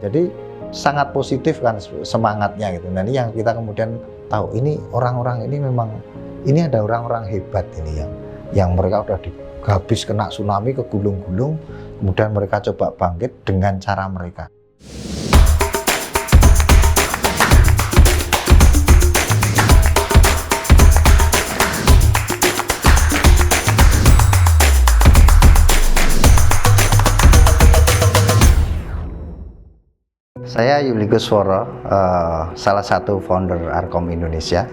Jadi sangat positif kan semangatnya gitu. Nah ini yang kita kemudian tahu, ini orang-orang ini memang, ini ada orang-orang hebat ini yang mereka udah habis kena tsunami kegulung-gulung, kemudian mereka coba bangkit dengan cara mereka. Saya Yuli Gusworo, salah satu founder Arkom Indonesia.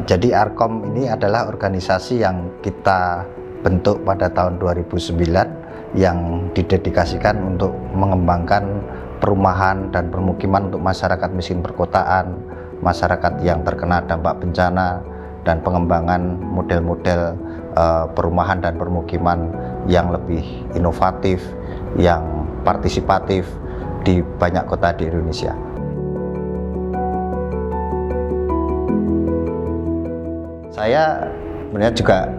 Jadi Arkom ini adalah organisasi yang kita bentuk pada tahun 2009 yang didedikasikan untuk mengembangkan perumahan dan permukiman untuk masyarakat miskin perkotaan, masyarakat yang terkena dampak bencana, dan pengembangan model-model perumahan dan permukiman yang lebih inovatif, yang partisipatif di banyak kota di Indonesia. Saya sebenarnya juga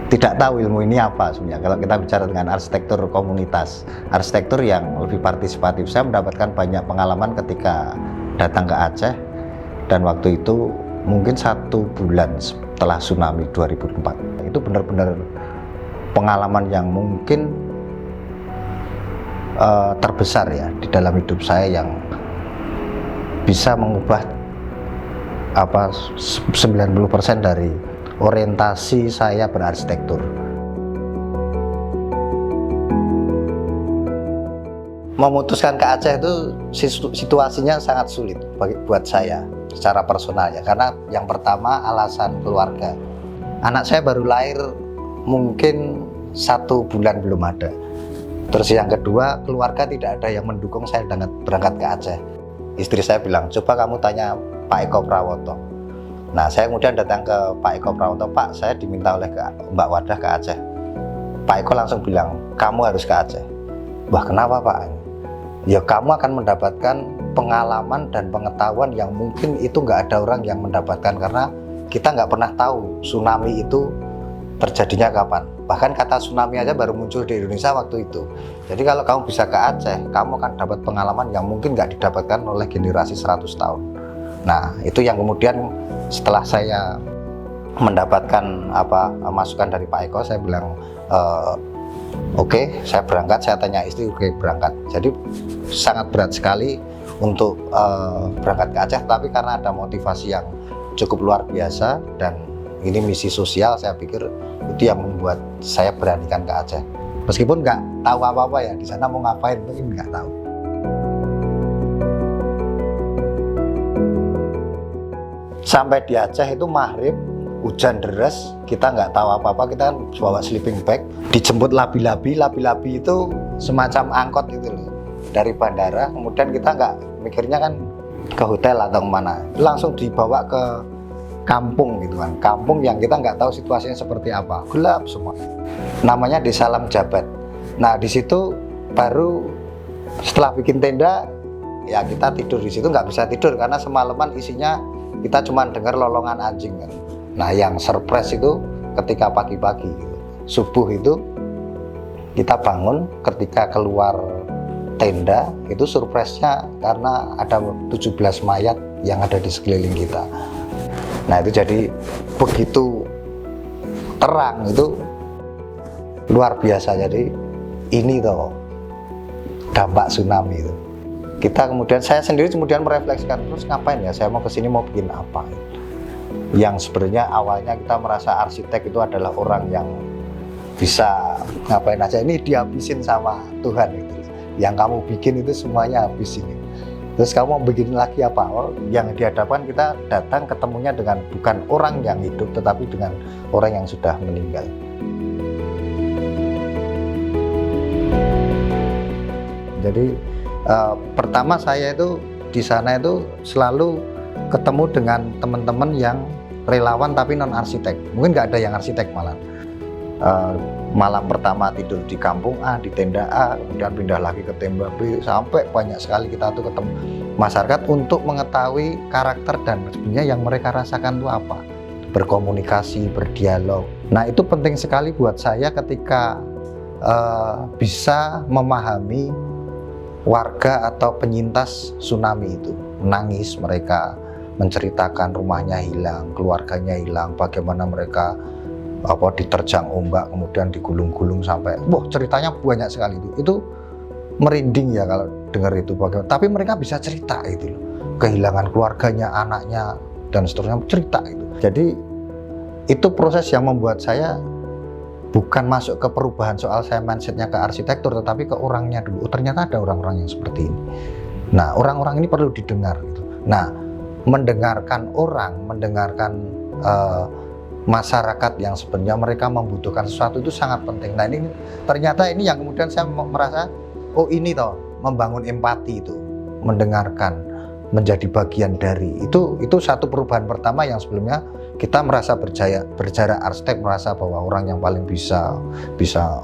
tidak tahu ilmu ini apa sebenarnya. Kalau kita bicara dengan arsitektur komunitas, arsitektur yang lebih partisipatif, saya mendapatkan banyak pengalaman ketika datang ke Aceh, dan waktu itu mungkin 1 bulan setelah tsunami 2004. Itu benar-benar pengalaman yang mungkin terbesar ya di dalam hidup saya, yang bisa mengubah 90% dari orientasi saya berarsitektur. Memutuskan ke Aceh itu situasinya sangat sulit buat saya secara personal ya, karena yang pertama alasan keluarga. Anak saya baru lahir mungkin 1 bulan belum ada. Terus yang kedua, keluarga tidak ada yang mendukung saya berangkat ke Aceh. Istri saya bilang, coba kamu tanya Pak Eko Prawoto. Nah, saya kemudian datang ke Pak Eko Prawoto, Pak, saya diminta oleh Mbak Wadah ke Aceh. Pak Eko langsung bilang, kamu harus ke Aceh. Wah, kenapa Pak? Ya, kamu akan mendapatkan pengalaman dan pengetahuan yang mungkin itu nggak ada orang yang mendapatkan, karena kita nggak pernah tahu tsunami itu terjadinya kapan. Bahkan kata tsunami aja baru muncul di Indonesia waktu itu. Jadi kalau kamu bisa ke Aceh, kamu akan dapat pengalaman yang mungkin nggak didapatkan oleh generasi 100 tahun. Nah, itu yang kemudian setelah saya mendapatkan masukan dari Pak Eko, saya bilang oke, saya berangkat. Saya tanya istri, oke, berangkat. Jadi sangat berat sekali untuk berangkat ke Aceh, tapi karena ada motivasi yang cukup luar biasa dan ini misi sosial, saya pikir itu yang membuat saya beranikan ke Aceh. Meskipun nggak tahu apa-apa ya, di sana mau ngapain mungkin nggak tahu. Sampai di Aceh itu maghrib, hujan deras, kita nggak tahu apa-apa, kita kan bawa sleeping bag, dijemput labi-labi itu semacam angkot itu loh, dari bandara, kemudian kita nggak mikirnya kan ke hotel atau kemana, langsung dibawa ke kampung gitu kan, kampung yang kita nggak tahu situasinya seperti apa, gelap semua. Namanya Desa Lam Jabat. Nah di situ baru setelah bikin tenda, ya kita tidur di situ, nggak bisa tidur karena semalaman isinya kita cuma dengar lolongan anjing kan. Nah yang surprise itu ketika pagi-pagi gitu, subuh itu kita bangun, ketika keluar tenda itu surprise-nya karena ada 17 mayat yang ada di sekeliling kita. Nah itu jadi begitu terang, itu luar biasa. Jadi ini toh dampak tsunami itu. Saya sendiri kemudian merefleksikan, terus ngapain ya, saya mau kesini mau bikin apa. Yang sebenarnya awalnya kita merasa arsitek itu adalah orang yang bisa ngapain aja, ini dihabisin sama Tuhan itu. Yang kamu bikin itu semuanya habis ini. Terus kamu mau bikin lagi apa? Yang dihadapkan kita datang ketemunya dengan bukan orang yang hidup, tetapi dengan orang yang sudah meninggal. Jadi pertama saya itu di sana itu selalu ketemu dengan teman-teman yang relawan tapi non arsitek. Mungkin nggak ada yang arsitek malah. Malam pertama tidur di kampung A, di tenda A, kemudian pindah lagi ke tenda B, sampai banyak sekali kita tuh ketemu masyarakat untuk mengetahui karakter dan sebenarnya yang mereka rasakan itu apa. Berkomunikasi, berdialog. Nah itu penting sekali buat saya ketika bisa memahami warga atau penyintas tsunami itu menangis, mereka menceritakan rumahnya hilang, keluarganya hilang, bagaimana mereka diterjang ombak, kemudian digulung-gulung sampai, wah ceritanya banyak sekali itu merinding ya kalau dengar itu bagaimana. Tapi mereka bisa cerita itu loh, kehilangan keluarganya, anaknya dan seterusnya, cerita itu. Jadi itu proses yang membuat saya bukan masuk ke perubahan soal saya mindsetnya ke arsitektur, tetapi ke orangnya dulu. Ternyata ada orang-orang yang seperti ini. Nah, orang-orang ini perlu didengar gitu. Nah, mendengarkan orang, mendengarkan masyarakat yang sebenarnya mereka membutuhkan sesuatu itu sangat penting. Nah, ini ternyata ini yang kemudian saya merasa, oh ini toh membangun empati itu, mendengarkan, menjadi bagian dari itu satu perubahan pertama yang sebelumnya kita merasa berjarak arsitek merasa bahwa orang yang paling bisa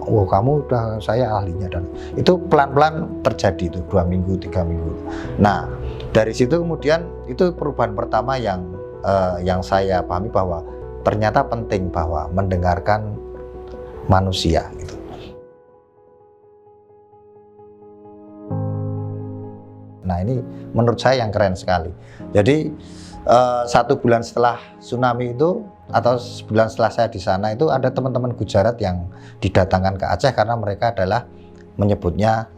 oh kamu udah, saya ahlinya, dan itu pelan-pelan terjadi itu 2 minggu 3 minggu. Nah dari situ kemudian itu perubahan pertama yang saya pahami bahwa ternyata penting bahwa mendengarkan manusia gitu. Nah ini menurut saya yang keren sekali. Jadi 1 bulan setelah tsunami itu atau sebulan setelah saya di sana itu ada teman-teman Gujarat yang didatangkan ke Aceh karena mereka adalah menyebutnya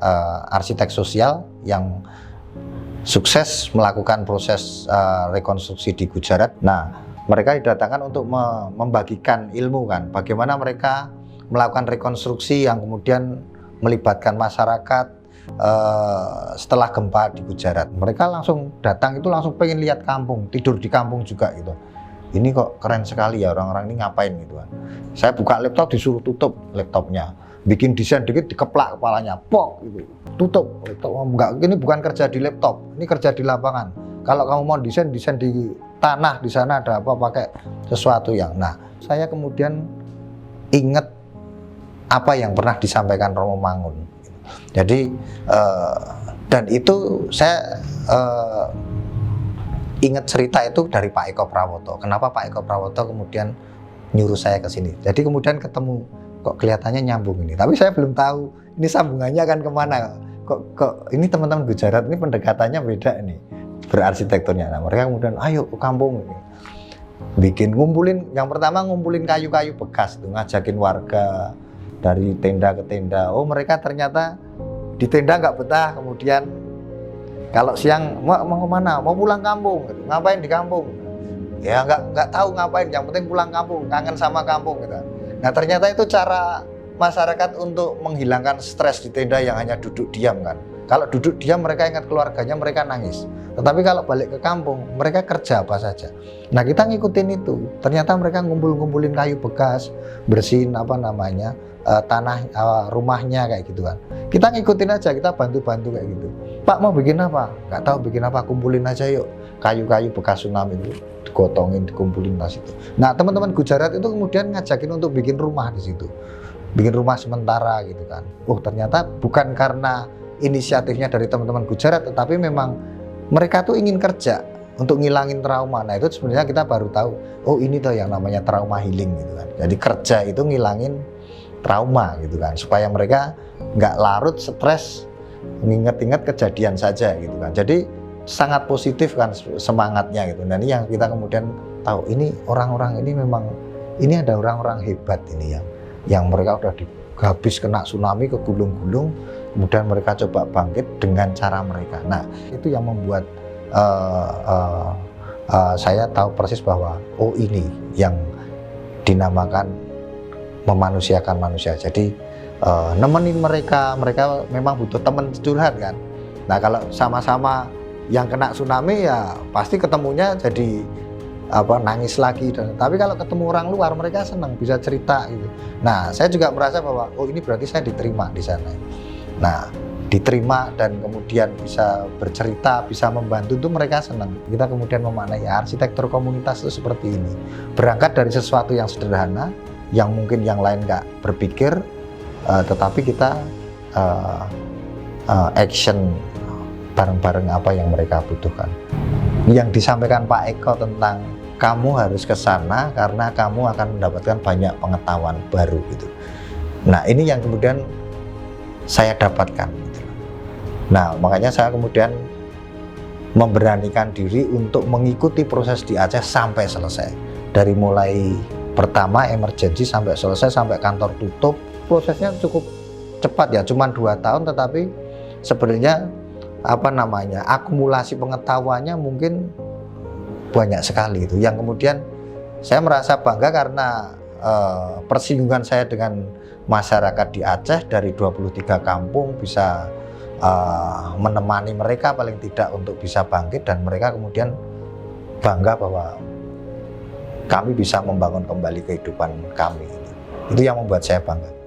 arsitek sosial yang sukses melakukan proses rekonstruksi di Gujarat. Nah mereka didatangkan untuk membagikan ilmu kan, bagaimana mereka melakukan rekonstruksi yang kemudian melibatkan masyarakat. Setelah gempa di Gujarat, mereka langsung datang itu langsung pengen lihat kampung, tidur di kampung juga gitu. Ini kok keren sekali ya, orang-orang ini ngapain gitu kan. Saya buka laptop disuruh tutup laptopnya, bikin desain dikit dikeplak kepalanya, pok gitu, tutup laptop. Enggak, ini bukan kerja di laptop, ini kerja di lapangan. Kalau kamu mau desain di tanah, di sana ada apa, pakai sesuatu yang. Nah saya kemudian ingat apa yang pernah disampaikan Romo Mangun. Jadi dan itu saya ingat cerita itu dari Pak Eko Prawoto. Kenapa Pak Eko Prawoto kemudian nyuruh saya ke sini? Jadi kemudian ketemu, kok kelihatannya nyambung ini. Tapi saya belum tahu ini sambungannya akan kemana. Kok ini teman-teman Gujarat ini pendekatannya beda nih berarsitekturnya. Nah mereka kemudian ayo ke kampung ini. Bikin ngumpulin, yang pertama ngumpulin kayu-kayu bekas tuh, ngajakin warga dari tenda ke tenda. Oh mereka ternyata di tenda nggak betah, kemudian kalau siang mau kemana, mau pulang kampung gitu. Ngapain di kampung ya, nggak tahu ngapain, yang penting pulang kampung, kangen sama kampung gitu. Nah ternyata itu cara masyarakat untuk menghilangkan stres di tenda yang hanya duduk diam kan. Kalau duduk diam mereka ingat keluarganya, mereka nangis. Tetapi kalau balik ke kampung mereka kerja apa saja. Nah kita ngikutin itu, ternyata mereka ngumpulin kayu bekas, bersihin tanah rumahnya kayak gitu kan. Kita ngikutin aja, kita bantu-bantu kayak gitu. Pak mau bikin apa? Nggak tahu bikin apa, kumpulin aja yuk kayu-kayu bekas tsunami itu, digotongin, dikumpulin di situ. Nah teman-teman Gujarat itu kemudian ngajakin untuk bikin rumah di situ, bikin rumah sementara gitu kan. Oh ternyata bukan karena inisiatifnya dari teman-teman Gujarat, tetapi memang mereka tuh ingin kerja untuk ngilangin trauma. Nah itu sebenarnya kita baru tahu, oh ini tuh yang namanya trauma healing gitu kan. Jadi kerja itu ngilangin trauma gitu kan, supaya mereka nggak larut stres mengingat-ingat kejadian saja gitu kan. Jadi sangat positif kan semangatnya gitu. Dan ini yang kita kemudian tahu, ini orang-orang ini memang, ini ada orang-orang hebat ini yang mereka udah habis kena tsunami, kegulung-gulung, kemudian mereka coba bangkit dengan cara mereka. Nah itu yang membuat saya tahu persis bahwa oh ini yang dinamakan memanusiakan manusia. Jadi nemenin mereka memang butuh teman curhat kan. Nah kalau sama-sama yang kena tsunami ya pasti ketemunya jadi nangis lagi. Tapi kalau ketemu orang luar mereka senang, bisa cerita gitu. Nah saya juga merasa bahwa oh ini berarti saya diterima di sana. Nah diterima dan kemudian bisa bercerita, bisa membantu, itu mereka senang. Kita kemudian memaknai arsitektur komunitas itu seperti ini, berangkat dari sesuatu yang sederhana yang mungkin yang lain nggak berpikir, tetapi kita action bareng-bareng apa yang mereka butuhkan. Yang disampaikan Pak Eko tentang kamu harus ke sana karena kamu akan mendapatkan banyak pengetahuan baru gitu. Nah ini yang kemudian saya dapatkan gitu. Nah, makanya saya kemudian memberanikan diri untuk mengikuti proses di Aceh sampai selesai. Dari mulai pertama emergensi sampai selesai, sampai kantor tutup. Prosesnya cukup cepat ya, cuma 2 tahun, tetapi sebenarnya akumulasi pengetahuannya mungkin banyak sekali itu. Yang kemudian saya merasa bangga karena persinggungan saya dengan masyarakat di Aceh dari 23 kampung bisa menemani mereka paling tidak untuk bisa bangkit, dan mereka kemudian bangga bahwa kami bisa membangun kembali kehidupan kami. Itu yang membuat saya bangga.